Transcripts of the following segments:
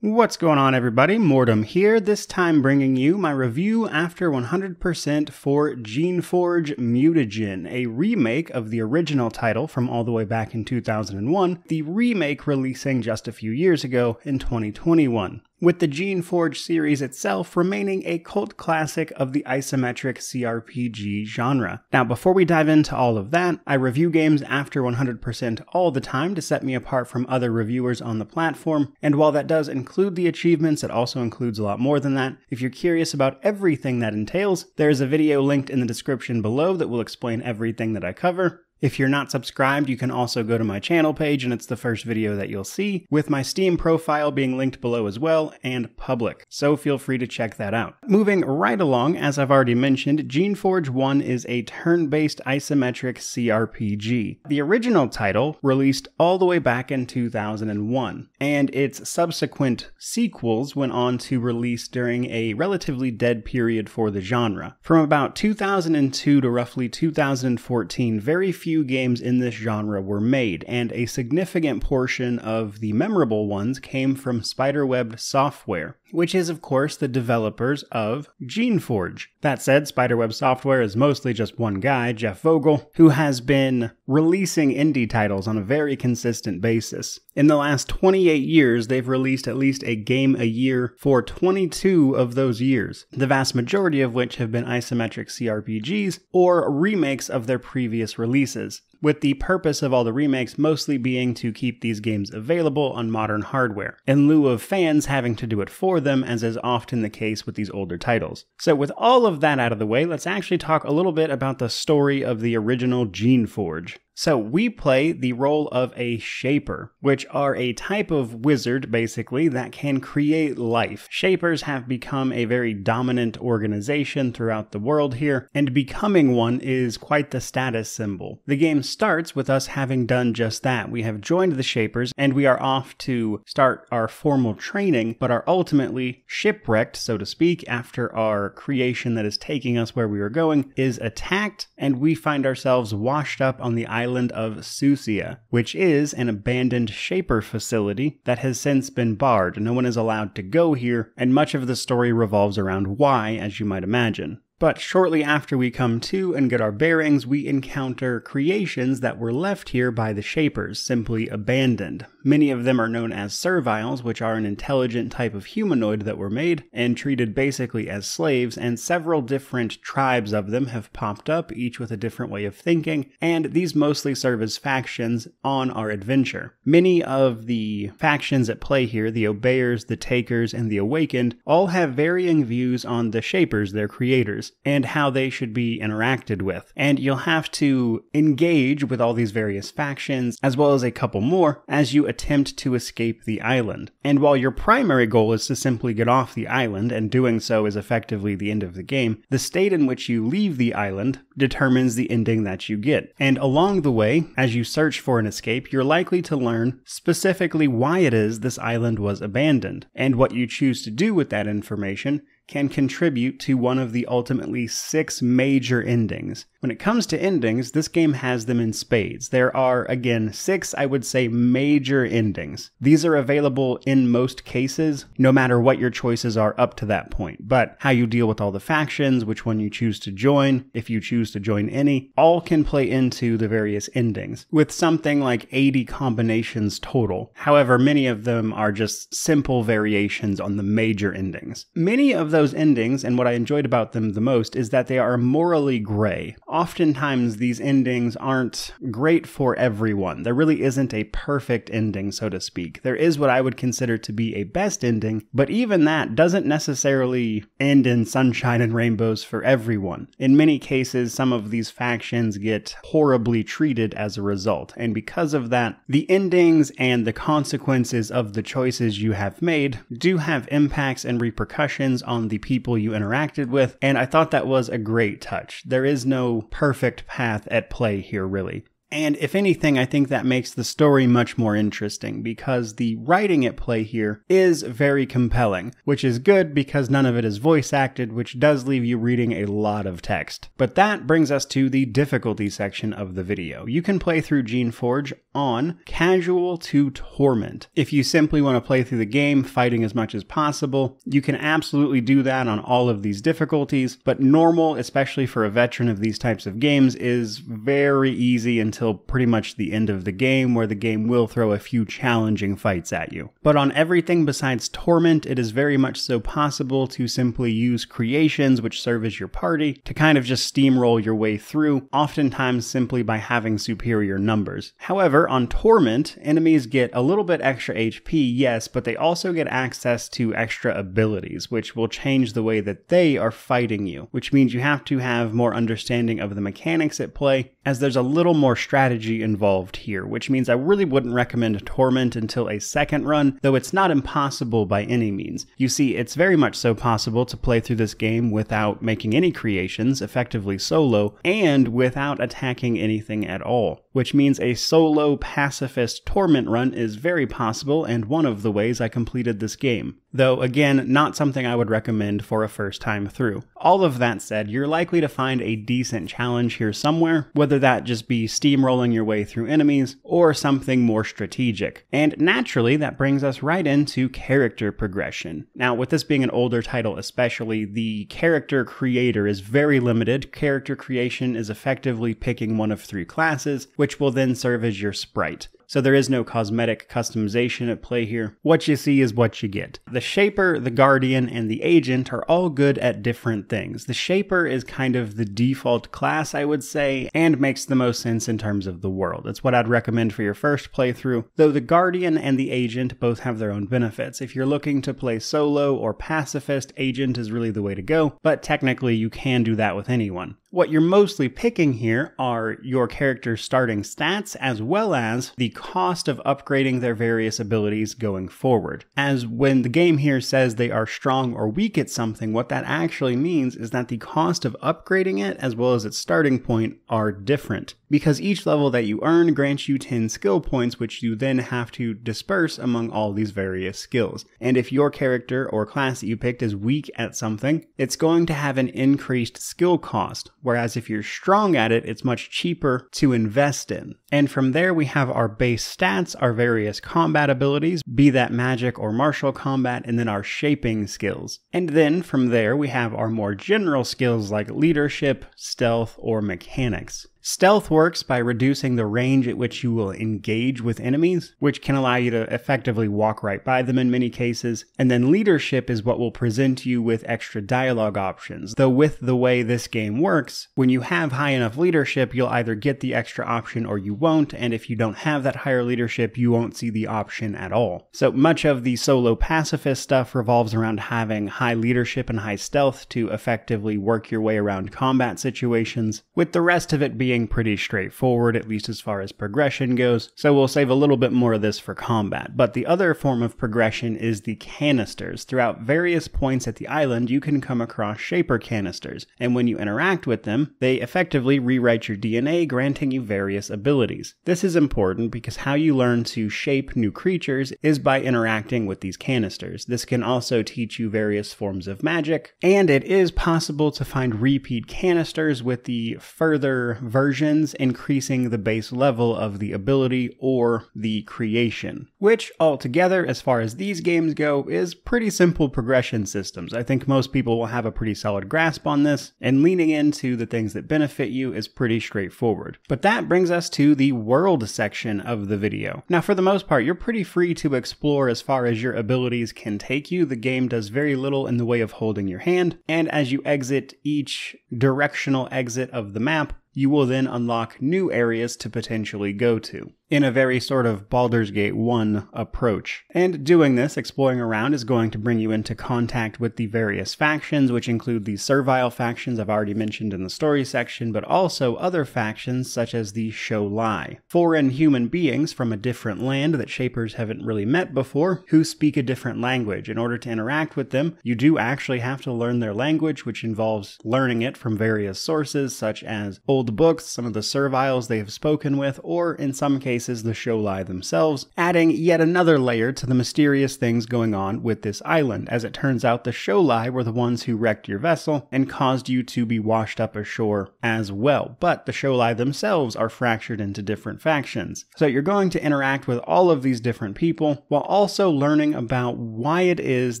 What's going on, everybody? Mortem here, this time bringing you my review after 100% for Geneforge Mutagen, a remake of the original title from all the way back in 2001, the remake releasing just a few years ago in 2021. With the Geneforge series itself remaining a cult classic of the isometric CRPG genre. Now, before we dive into all of that, I review games after 100% all the time to set me apart from other reviewers on the platform, and while that does include the achievements, it also includes a lot more than that. If you're curious about everything that entails, there is a video linked in the description below that will explain everything that I cover. If you're not subscribed, you can also go to my channel page, and it's the first video that you'll see, with my Steam profile being linked below as well, and public, so feel free to check that out. Moving right along, as I've already mentioned, Geneforge 1 is a turn-based isometric CRPG. The original title released all the way back in 2001, and its subsequent sequels went on to release during a relatively dead period for the genre. From about 2002 to roughly 2014, very few games in this genre were made, and a significant portion of the memorable ones came from Spiderweb Software, which is of course the developers of Geneforge. That said, Spiderweb Software is mostly just one guy, Jeff Vogel, who has been releasing indie titles on a very consistent basis. In the last 28 years, they've released at least a game a year for 22 of those years, the vast majority of which have been isometric CRPGs or remakes of their previous releases, with the purpose of all the remakes mostly being to keep these games available on modern hardware, in lieu of fans having to do it for them, as is often the case with these older titles. So with all of that out of the way, let's actually talk a little bit about the story of the original Geneforge. So we play the role of a Shaper, which are a type of wizard, basically, that can create life. Shapers have become a very dominant organization throughout the world here, and becoming one is quite the status symbol. The game starts with us having done just that. We have joined the Shapers, and we are off to start our formal training, but are ultimately shipwrecked, so to speak, after our creation that is taking us where we are going is attacked, and we find ourselves washed up on the island of Susia, which is an abandoned Shaper facility that has since been barred. No one is allowed to go here, and much of the story revolves around why, as you might imagine. But shortly after we come to and get our bearings, we encounter creations that were left here by the Shapers, simply abandoned. Many of them are known as serviles, which are an intelligent type of humanoid that were made and treated basically as slaves, and several different tribes of them have popped up, each with a different way of thinking, and these mostly serve as factions on our adventure. Many of the factions at play here, the Obeyers, the Takers, and the Awakened, all have varying views on the Shapers, their creators, and how they should be interacted with. And you'll have to engage with all these various factions, as well as a couple more, as you attempt to escape the island. And while your primary goal is to simply get off the island, and doing so is effectively the end of the game, the state in which you leave the island determines the ending that you get. And along the way, as you search for an escape, you're likely to learn specifically why it is this island was abandoned, and what you choose to do with that information can contribute to one of the ultimately 6 major endings. When it comes to endings, this game has them in spades. There are, again, 6, I would say, major endings. These are available in most cases, no matter what your choices are up to that point. But how you deal with all the factions, which one you choose to join, if you choose to join any, all can play into the various endings, with something like 80 combinations total. However, many of them are just simple variations on the major endings. Many of those endings, and what I enjoyed about them the most, is that they are morally gray. Oftentimes, these endings aren't great for everyone. There really isn't a perfect ending, so to speak. There is what I would consider to be a best ending, but even that doesn't necessarily end in sunshine and rainbows for everyone. In many cases, some of these factions get horribly treated as a result, and because of that, the endings and the consequences of the choices you have made do have impacts and repercussions on the people you interacted with, and I thought that was a great touch. There is no perfect path at play here, really. And if anything, I think that makes the story much more interesting because the writing at play here is very compelling, which is good because none of it is voice acted, which does leave you reading a lot of text. But that brings us to the difficulty section of the video. You can play through Geneforge on Casual to Torment. If you simply want to play through the game fighting as much as possible, you can absolutely do that on all of these difficulties, but normal, especially for a veteran of these types of games, is very easy until pretty much the end of the game, where the game will throw a few challenging fights at you. But on everything besides Torment, it is very much so possible to simply use creations, which serve as your party, to kind of just steamroll your way through, oftentimes simply by having superior numbers. However, on Torment, enemies get a little bit extra HP, yes, but they also get access to extra abilities, which will change the way that they are fighting you, which means you have to have more understanding of the mechanics at play, as there's a little more strategy involved here, which means I really wouldn't recommend Torment until a second run, though it's not impossible by any means. You see, it's very much so possible to play through this game without making any creations, effectively solo, and without attacking anything at all, which means a solo pacifist Torment run is very possible and one of the ways I completed this game. Though, again, not something I would recommend for a first time through. All of that said, you're likely to find a decent challenge here somewhere, whether that just be steamrolling your way through enemies or something more strategic. And naturally, that brings us right into character progression. Now, with this being an older title especially, the character creator is very limited. Character creation is effectively picking one of 3 classes, which will then serve as your sprite. So there is no cosmetic customization at play here. What you see is what you get. The Shaper, the Guardian, and the Agent are all good at different things. The Shaper is kind of the default class, I would say, and makes the most sense in terms of the world. It's what I'd recommend for your first playthrough, though the Guardian and the Agent both have their own benefits. If you're looking to play solo or pacifist, Agent is really the way to go, but technically you can do that with anyone. What you're mostly picking here are your character's starting stats, as well as the cost of upgrading their various abilities going forward. As when the game here says they are strong or weak at something, what that actually means is that the cost of upgrading it, as well as its starting point, are different. Because each level that you earn grants you 10 skill points, which you then have to disperse among all these various skills. And if your character or class that you picked is weak at something, it's going to have an increased skill cost. Whereas if you're strong at it, it's much cheaper to invest in. And from there we have our base stats, our various combat abilities, be that magic or martial combat, and then our shaping skills. And then from there we have our more general skills like leadership, stealth, or mechanics. Stealth works by reducing the range at which you will engage with enemies, which can allow you to effectively walk right by them in many cases. And then leadership is what will present you with extra dialogue options. Though with the way this game works, when you have high enough leadership, you'll either get the extra option or you won't, and if you don't have that higher leadership, you won't see the option at all. So much of the solo pacifist stuff revolves around having high leadership and high stealth to effectively work your way around combat situations, with the rest of it being pretty straightforward, at least as far as progression goes, so we'll save a little bit more of this for combat. But the other form of progression is the canisters. Throughout various points at the island, you can come across Shaper canisters, and when you interact with them, they effectively rewrite your DNA, granting you various abilities. This is important because how you learn to shape new creatures is by interacting with these canisters. This can also teach you various forms of magic, and it is possible to find repeat canisters with the further versions increasing the base level of the ability or the creation, which altogether, as far as these games go, is pretty simple progression systems. I think most people will have a pretty solid grasp on this, and leaning into the things that benefit you is pretty straightforward. But that brings us to the world section of the video. Now, for the most part, you're pretty free to explore as far as your abilities can take you. The game does very little in the way of holding your hand, and as you exit each directional exit of the map, you will then unlock new areas to potentially go to. in a very sort of Baldur's Gate 1 approach. And doing this, exploring around, is going to bring you into contact with the various factions, which include the servile factions I've already mentioned in the story section, but also other factions such as the Sholai, foreign human beings from a different land that Shapers haven't really met before, who speak a different language. In order to interact with them, you do actually have to learn their language, which involves learning it from various sources, such as old books, some of the serviles they have spoken with, or in some cases the Sholai themselves, adding yet another layer to the mysterious things going on with this island. As it turns out, the Sholai were the ones who wrecked your vessel and caused you to be washed up ashore as well. But the Sholai themselves are fractured into different factions. So you're going to interact with all of these different people while also learning about why it is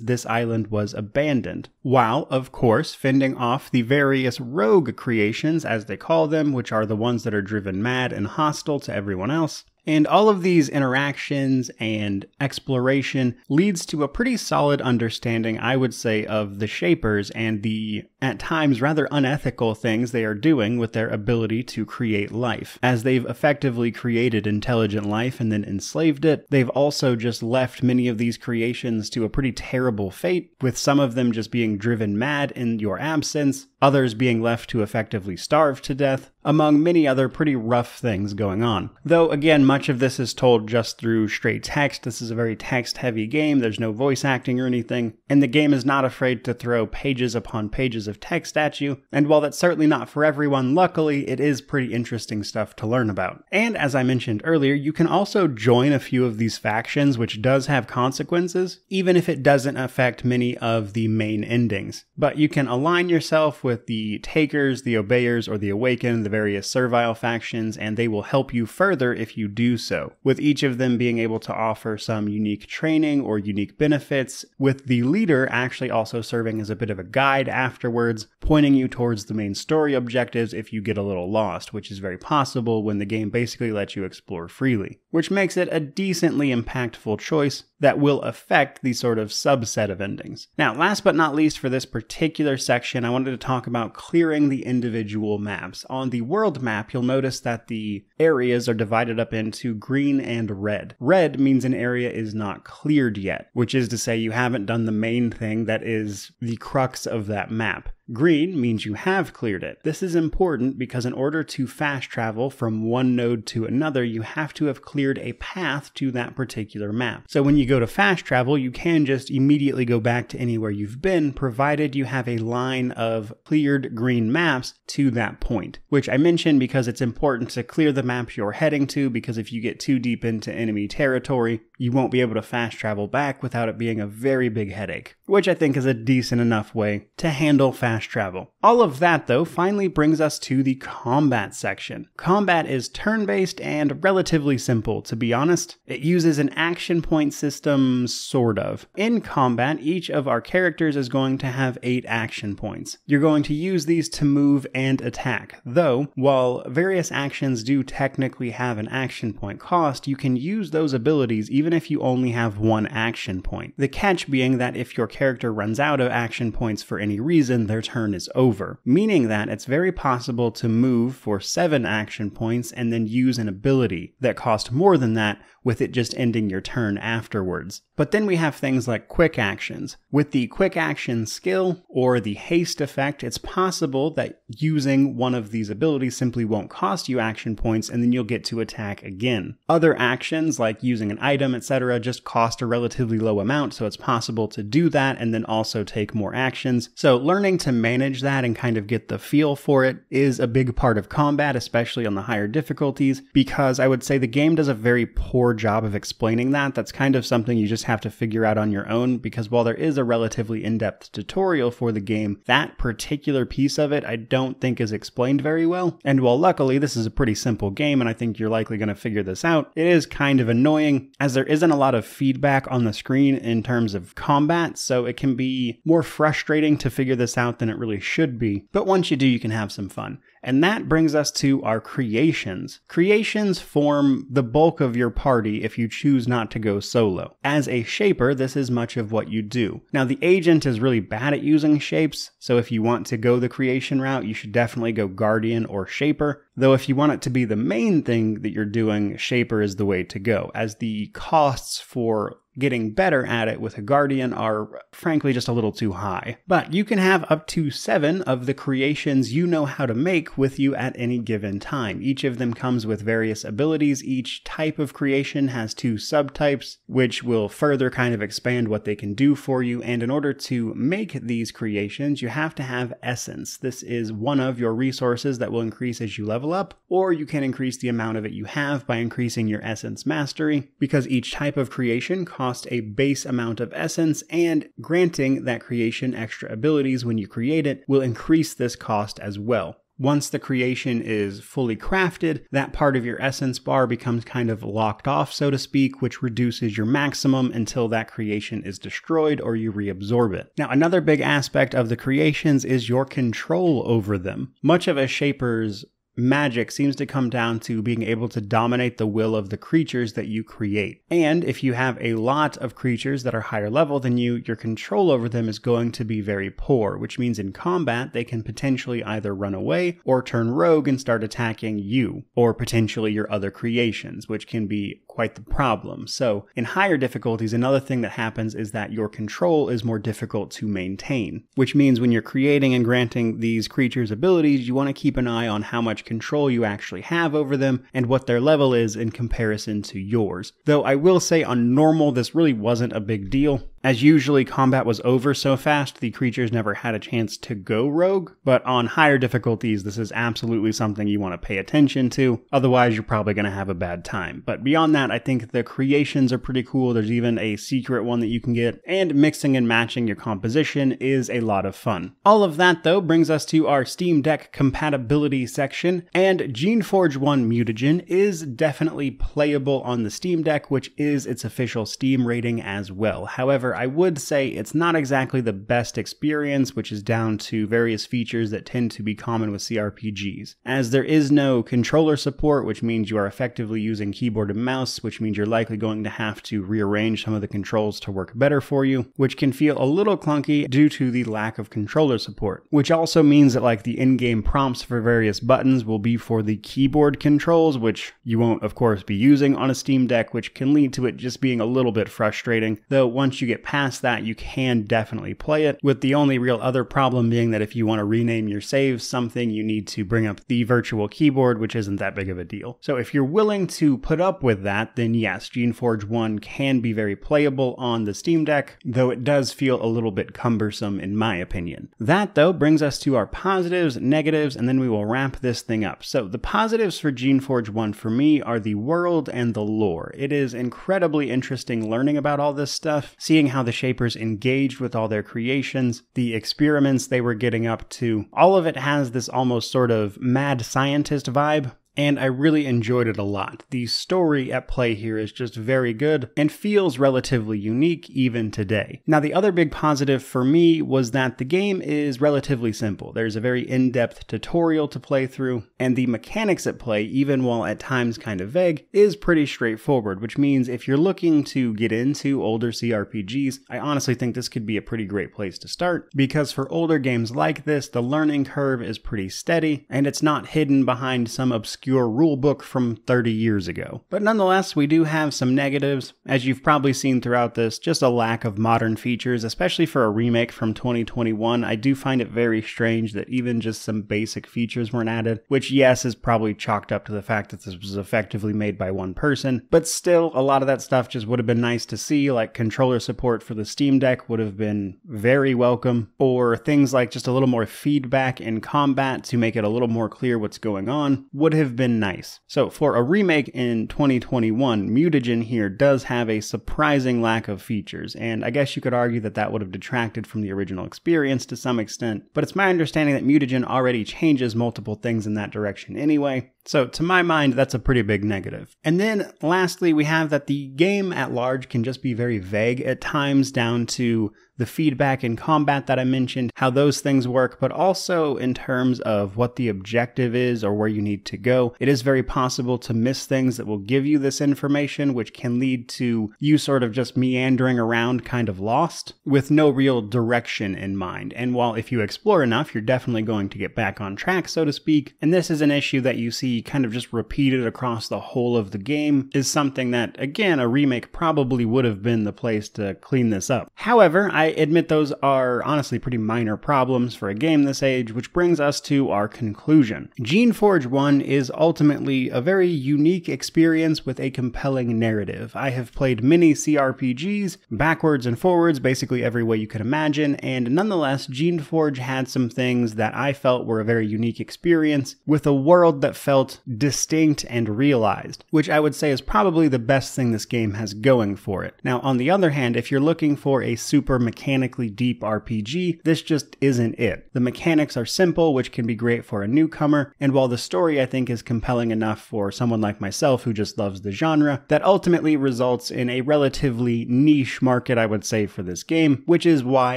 this island was abandoned, while, of course, fending off the various rogue creations, as they call them, which are the ones that are driven mad and hostile to everyone else. And all of these interactions and exploration leads to a pretty solid understanding, I would say, of the Shapers and the, at times, rather unethical things they are doing with their ability to create life. As they've effectively created intelligent life and then enslaved it, they've also just left many of these creations to a pretty terrible fate, with some of them just being driven mad in your absence, others being left to effectively starve to death, among many other pretty rough things going on. Though, again, much of this is told just through straight text. This is a very text-heavy game. There's no voice acting or anything, and the game is not afraid to throw pages upon pages of text at you, and while that's certainly not for everyone, luckily, it is pretty interesting stuff to learn about. And as I mentioned earlier, you can also join a few of these factions, which does have consequences, even if it doesn't affect many of the main endings. But you can align yourself with the Takers, the Obeyers, or the Awakened, the various servile factions, and they will help you further if you do so, with each of them being able to offer some unique training or unique benefits, with the leader actually also serving as a bit of a guide afterwards, pointing you towards the main story objectives if you get a little lost, which is very possible when the game basically lets you explore freely, which makes it a decently impactful choice that will affect the sort of subset of endings. Now, last but not least for this particular section, I wanted to talk about clearing the individual maps. On the world map, you'll notice that the areas are divided up into green and red. Red means an area is not cleared yet, which is to say you haven't done the main thing that is the crux of that map. Green means you have cleared it. This is important because in order to fast travel from one node to another, you have to have cleared a path to that particular map. So when you go to fast travel, you can just immediately go back to anywhere you've been, provided you have a line of cleared green maps to that point, which I mention because it's important to clear the maps you're heading to, because if you get too deep into enemy territory, you won't be able to fast travel back without it being a very big headache, which I think is a decent enough way to handle fast travel. All of that, though, finally brings us to the combat section. Combat is turn-based and relatively simple, to be honest. It uses an action point system, sort of. In combat, each of our characters is going to have 8 action points. You're going to use these to move and attack, though, while various actions do technically have an action point cost, you can use those abilities even if you only have 1 action point. The catch being that if your character runs out of action points for any reason, their turn is over, meaning that it's very possible to move for 7 action points and then use an ability that costs more than that, with it just ending your turn afterwards. But then we have things like quick actions. With the quick action skill or the haste effect, it's possible that using one of these abilities simply won't cost you action points and then you'll get to attack again. Other actions like using an item, etc. just cost a relatively low amount, so it's possible to do that and then also take more actions. So learning to manage that and kind of get the feel for it is a big part of combat, especially on the higher difficulties, because I would say the game does a very poor job of explaining that. That's kind of something you just have to figure out on your own, because while there is a relatively in-depth tutorial for the game, that particular piece of it I don't think is explained very well. And while luckily this is a pretty simple game and I think you're likely going to figure this out, it is kind of annoying as there isn't a lot of feedback on the screen in terms of combat, so it can be more frustrating to figure this out than it really should be. But once you do, you can have some fun. And that brings us to our creations. Creations form the bulk of your party if you choose not to go solo. As a shaper, this is much of what you do. Now, the agent is really bad at using shapes, so if you want to go the creation route, you should definitely go guardian or shaper. Though if you want it to be the main thing that you're doing, Shaper is the way to go, as the costs for getting better at it with a Guardian are frankly just a little too high. But you can have up to 7 of the creations you know how to make with you at any given time. Each of them comes with various abilities. Each type of creation has 2 subtypes, which will further kind of expand what they can do for you. And in order to make these creations, you have to have essence. This is one of your resources that will increase as you level up, or you can increase the amount of it you have by increasing your essence mastery, because each type of creation costs a base amount of essence, and granting that creation extra abilities when you create it will increase this cost as well. Once the creation is fully crafted, that part of your essence bar becomes kind of locked off, so to speak, which reduces your maximum until that creation is destroyed or you reabsorb it. Now, another big aspect of the creations is your control over them. Much of a Shaper's magic seems to come down to being able to dominate the will of the creatures that you create. And if you have a lot of creatures that are higher level than you, your control over them is going to be very poor, which means in combat they can potentially either run away or turn rogue and start attacking you, or potentially your other creations, which can be quite the problem. So in higher difficulties, another thing that happens is that your control is more difficult to maintain, which means when you're creating and granting these creatures abilities, you want to keep an eye on how much control you actually have over them and what their level is in comparison to yours. Though I will say on normal, this really wasn't a big deal, as usually combat was over so fast the creatures never had a chance to go rogue, but on higher difficulties this is absolutely something you want to pay attention to, otherwise you're probably going to have a bad time. But beyond that, I think the creations are pretty cool. There's even a secret one that you can get, and mixing and matching your composition is a lot of fun. All of that though brings us to our Steam Deck compatibility section, and Geneforge 1 Mutagen is definitely playable on the Steam Deck, which is its official Steam rating as well. However, I would say it's not exactly the best experience, which is down to various features that tend to be common with CRPGs. As there is no controller support, which means you are effectively using keyboard and mouse, which means you're likely going to have to rearrange some of the controls to work better for you, which can feel a little clunky due to the lack of controller support, which also means that like the in-game prompts for various buttons will be for the keyboard controls, which you won't of course be using on a Steam Deck, which can lead to it just being a little bit frustrating. Though once you get past that, you can definitely play it, with the only real other problem being that if you want to rename your saves something, you need to bring up the virtual keyboard, which isn't that big of a deal. So if you're willing to put up with that, then yes, Geneforge 1 can be very playable on the Steam Deck, though it does feel a little bit cumbersome in my opinion. That though brings us to our positives, negatives, and then we will wrap this thing up. So the positives for Geneforge 1 for me are the world and the lore. It is incredibly interesting learning about all this stuff, seeing how the Shapers engaged with all their creations, the experiments they were getting up to. All of it has this almost sort of mad scientist vibe, and I really enjoyed it a lot. The story at play here is just very good and feels relatively unique even today. Now, the other big positive for me was that the game is relatively simple. There's a very in-depth tutorial to play through, and the mechanics at play, even while at times kind of vague, is pretty straightforward, which means if you're looking to get into older CRPGs, I honestly think this could be a pretty great place to start, because for older games like this, the learning curve is pretty steady, and it's not hidden behind some obscure rulebook from 30 years ago. But nonetheless, we do have some negatives. As you've probably seen throughout this, just a lack of modern features, especially for a remake from 2021. I do find it very strange that even just some basic features weren't added, which yes, is probably chalked up to the fact that this was effectively made by one person. But still, a lot of that stuff just would have been nice to see, like controller support for the Steam Deck would have been very welcome, or things like just a little more feedback in combat to make it a little more clear what's going on would have been nice. So for a remake in 2021, Mutagen here does have a surprising lack of features, and I guess you could argue that that would have detracted from the original experience to some extent, but it's my understanding that Mutagen already changes multiple things in that direction anyway. So to my mind, that's a pretty big negative. And then lastly, we have that the game at large can just be very vague at times, down to the feedback in combat that I mentioned, how those things work, but also in terms of what the objective is or where you need to go. It is very possible to miss things that will give you this information, which can lead to you sort of just meandering around kind of lost with no real direction in mind. And while if you explore enough, you're definitely going to get back on track, so to speak. And this is an issue that you see be kind of just repeated across the whole of the game is something that, again, a remake probably would have been the place to clean this up. However, I admit those are honestly pretty minor problems for a game this age, which brings us to our conclusion. Geneforge 1 is ultimately a very unique experience with a compelling narrative. I have played many CRPGs, backwards and forwards, basically every way you could imagine, and nonetheless, Geneforge had some things that I felt were a very unique experience, with a world that felt distinct and realized, which I would say is probably the best thing this game has going for it. Now, on the other hand, if you're looking for a super mechanically deep RPG, this just isn't it. The mechanics are simple, which can be great for a newcomer, and while the story I think is compelling enough for someone like myself who just loves the genre, that ultimately results in a relatively niche market, I would say, for this game, which is why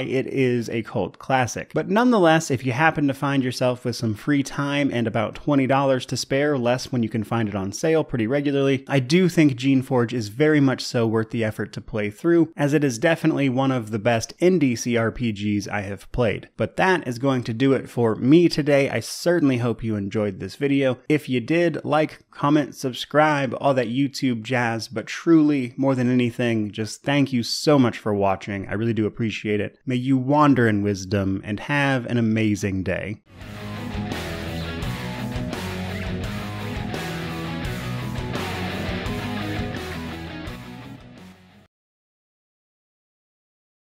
it is a cult classic. But nonetheless, if you happen to find yourself with some free time and about $20 to spare, less when you can find it on sale pretty regularly, I do think Geneforge is very much so worth the effort to play through, as it is definitely one of the best indie CRPGs I have played. But that is going to do it for me today. I certainly hope you enjoyed this video. If you did, like, comment, subscribe, all that YouTube jazz, but truly, more than anything, just thank you so much for watching. I really do appreciate it. May you wander in wisdom and have an amazing day.